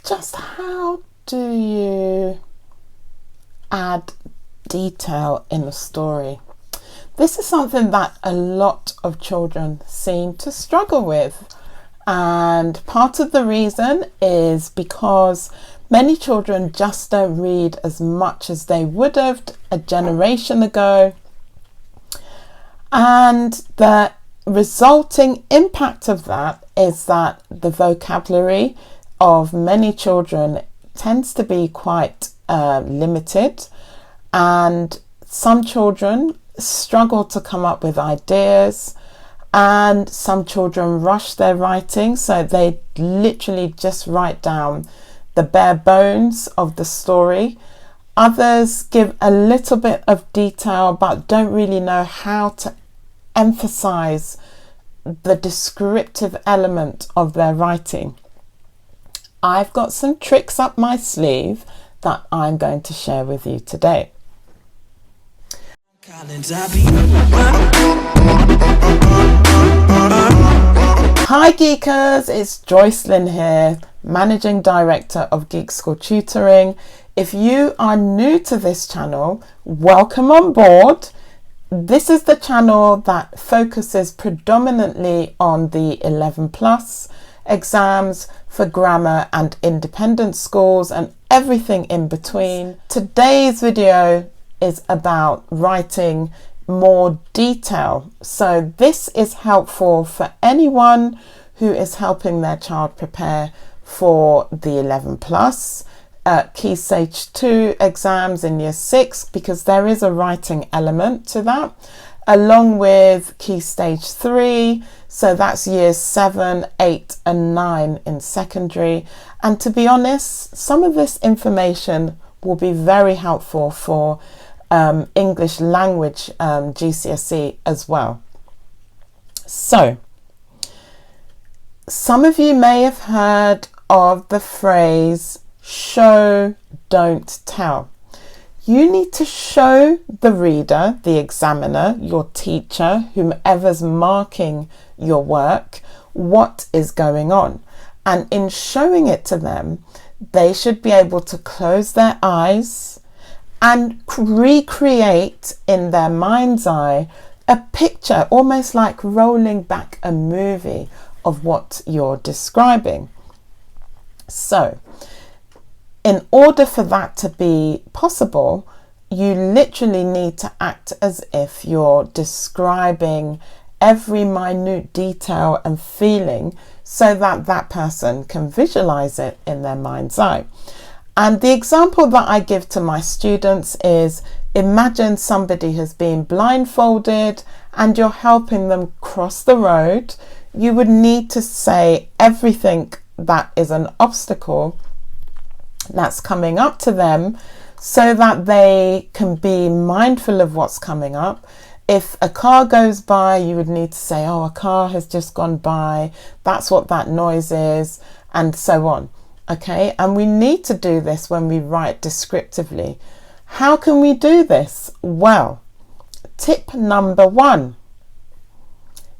Just how do you add detail in a story? This is something that a lot of children seem to struggle with. And part of the reason is because many children just don't read as much as they would have a generation ago. And the resulting impact of that is that the vocabulary of many children tends to be quite limited, and some children struggle to come up with ideas, and some children rush their writing, so they literally just write down the bare bones of the story. Others give a little bit of detail but don't really know how to emphasize the descriptive element of their writing. I've got some tricks up my sleeve that I'm going to share with you today. Hi Geekers, it's Joycelyn here, Managing Director of Geek School Tutoring. If you are new to this channel, welcome on board. This is the channel that focuses predominantly on the 11+ exams for grammar and independent schools and everything in between. Today's video is about writing more detail. So this is helpful for anyone who is helping their child prepare for the 11+ Key Stage 2 exams in Year 6, because there is a writing element to that, along with Key Stage 3, so that's Years 7, 8 and 9 in secondary. And to be honest, some of this information will be very helpful for English language GCSE as well. So, some of you may have heard of the phrase show, don't tell. You need to show the reader, the examiner, your teacher, whomever's marking your work, what is going on. And in showing it to them, they should be able to close their eyes and recreate in their mind's eye a picture, almost like rolling back a movie of what you're describing. So, in order for that to be possible, you literally need to act as if you're describing every minute detail and feeling so that that person can visualize it in their mind's eye. And the example that I give to my students is, imagine somebody has been blindfolded and you're helping them cross the road. You would need to say everything that is an obstacle that's coming up to them so that they can be mindful of what's coming up. If a car goes by, you would need to say, oh, a car has just gone by, that's what that noise is, and so on. Okay, and we need to do this when we write descriptively. How can we do this? Well, tip number 1,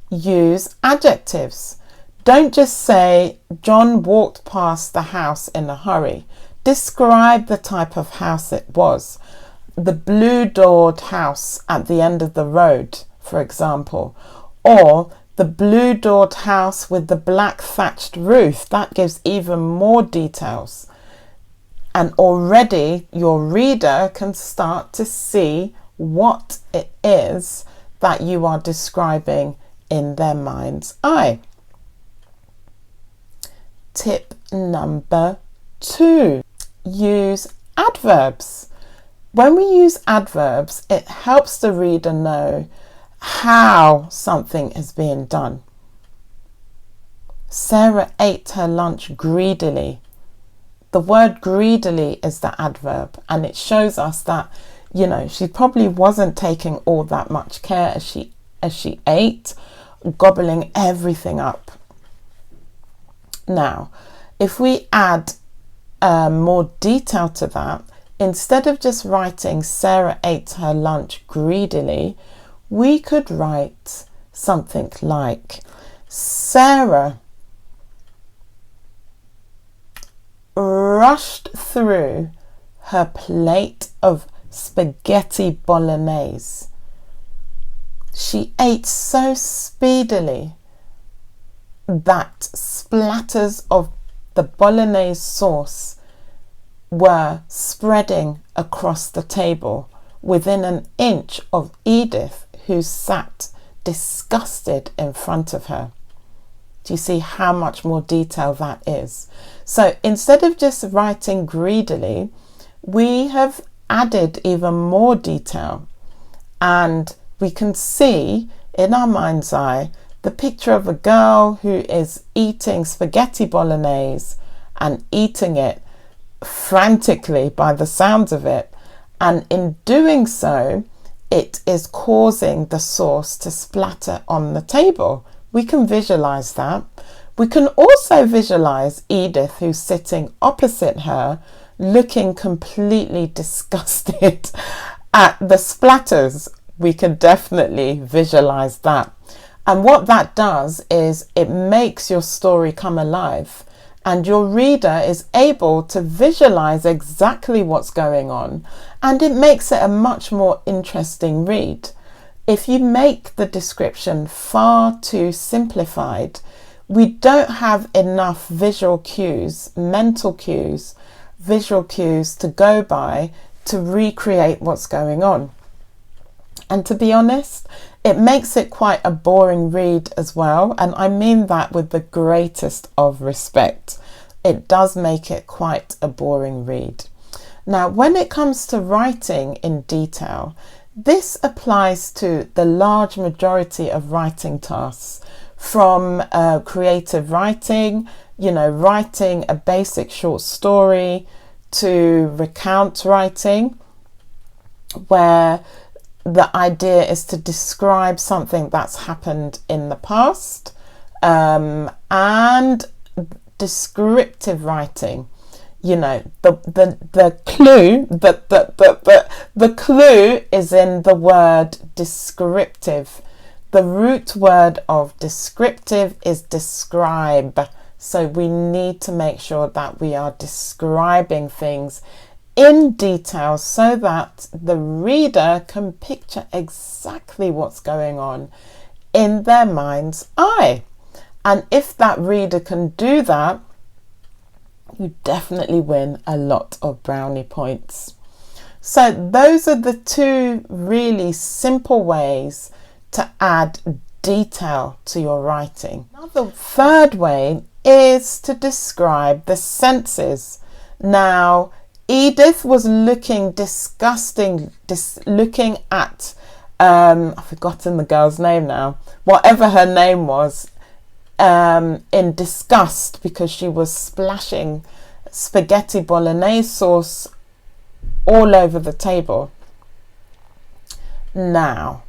use adjectives. Don't just say, John walked past the house in a hurry. Describe the type of house it was. The blue-doored house at the end of the road, for example. Or the blue-doored house with the black thatched roof. That gives even more details. And already your reader can start to see what it is that you are describing in their mind's eye. Tip number 2, use adverbs. When we use adverbs, it helps the reader know how something is being done. Sarah ate her lunch greedily. The word greedily is the adverb, and it shows us that, you know, she probably wasn't taking all that much care as she ate, gobbling everything up. Now, if we add more detail to that, instead of just writing Sarah ate her lunch greedily, we could write something like Sarah rushed through her plate of spaghetti bolognese. She ate so speedily that splatters of the bolognese sauce were spreading across the table within an inch of Edith, who sat disgusted in front of her. Do you see how much more detail that is? So instead of just writing greedily, we have added even more detail, and we can see in our mind's eye the picture of a girl who is eating spaghetti bolognese and eating it frantically by the sounds of it, and in doing so it is causing the sauce to splatter on the table. We can visualize that. We can also visualize Edith, who's sitting opposite her, looking completely disgusted at the splatters. We can definitely visualize that. And what that does is it makes your story come alive, and your reader is able to visualize exactly what's going on, and it makes it a much more interesting read. If you make the description far too simplified, we don't have enough visual cues, mental cues, visual cues to go by to recreate what's going on. And to be honest, it makes it quite a boring read as well, and I mean that with the greatest of respect. It does make it quite a boring read. Now, when it comes to writing in detail, this applies to the large majority of writing tasks, from creative writing, writing a basic short story, to recount writing, where the idea is to describe something that's happened in the past, and descriptive writing. The clue is in the word descriptive. The root word of descriptive is describe. So we need to make sure that we are describing things in detail so that the reader can picture exactly what's going on in their mind's eye. And if that reader can do that, you definitely win a lot of brownie points. So those are the two really simple ways to add detail to your writing. Now, the third way is to describe the senses. Now, Edith was looking disgusting, looking at, I've forgotten the girl's name now, whatever her name was, in disgust because she was splashing spaghetti bolognese sauce all over the table. Now,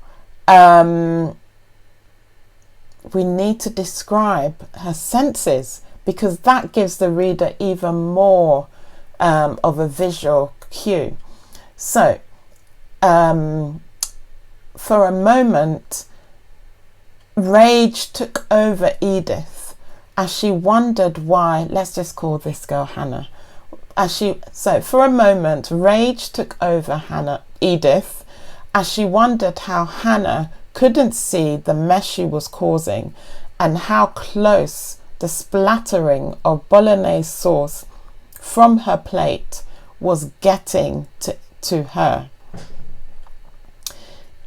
we need to describe her senses, because that gives the reader even more of a visual cue. So, for a moment, rage took over Edith as she wondered why, let's just call this girl Hannah. So for a moment, rage took over Edith, as she wondered how Hannah couldn't see the mess she was causing and how close the splattering of bolognese sauce from her plate was getting to her.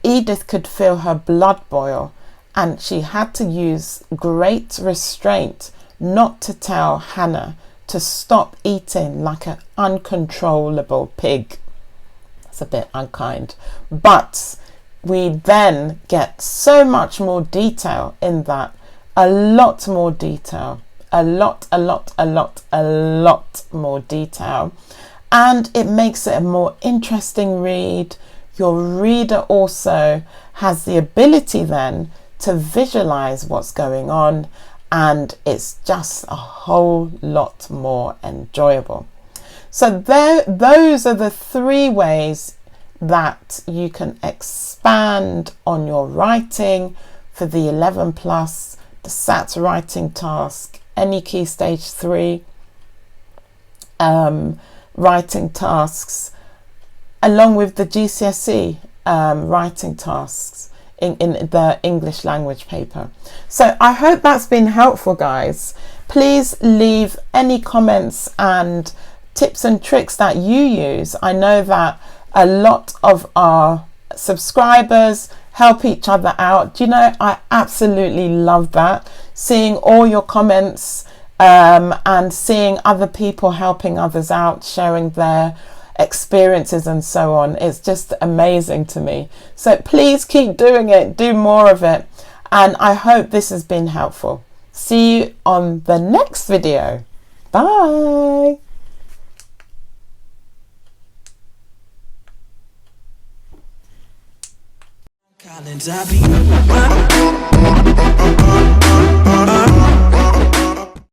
Edith could feel her blood boil, and she had to use great restraint not to tell Hannah to stop eating like an uncontrollable pig. It's a bit unkind, but we then get so much more detail in that, a lot more detail, a lot more detail, and it makes it a more interesting read. Your reader also has the ability then to visualize what's going on, and it's just a whole lot more enjoyable. So those are the three ways that you can expand on your writing for the 11 plus, the SAT writing task, any Key Stage 3, writing tasks along with the GCSE writing tasks in the English language paper. So I hope that's been helpful, guys. Please leave any comments and tips and tricks that you use. I know that a lot of our subscribers help each other out. Do you know, I absolutely love that, seeing all your comments and seeing other people helping others out, sharing their experiences and so on. It's just amazing to me. So please keep doing it, do more of it, and I hope this has been helpful. See you on the next video. Bye. Collins,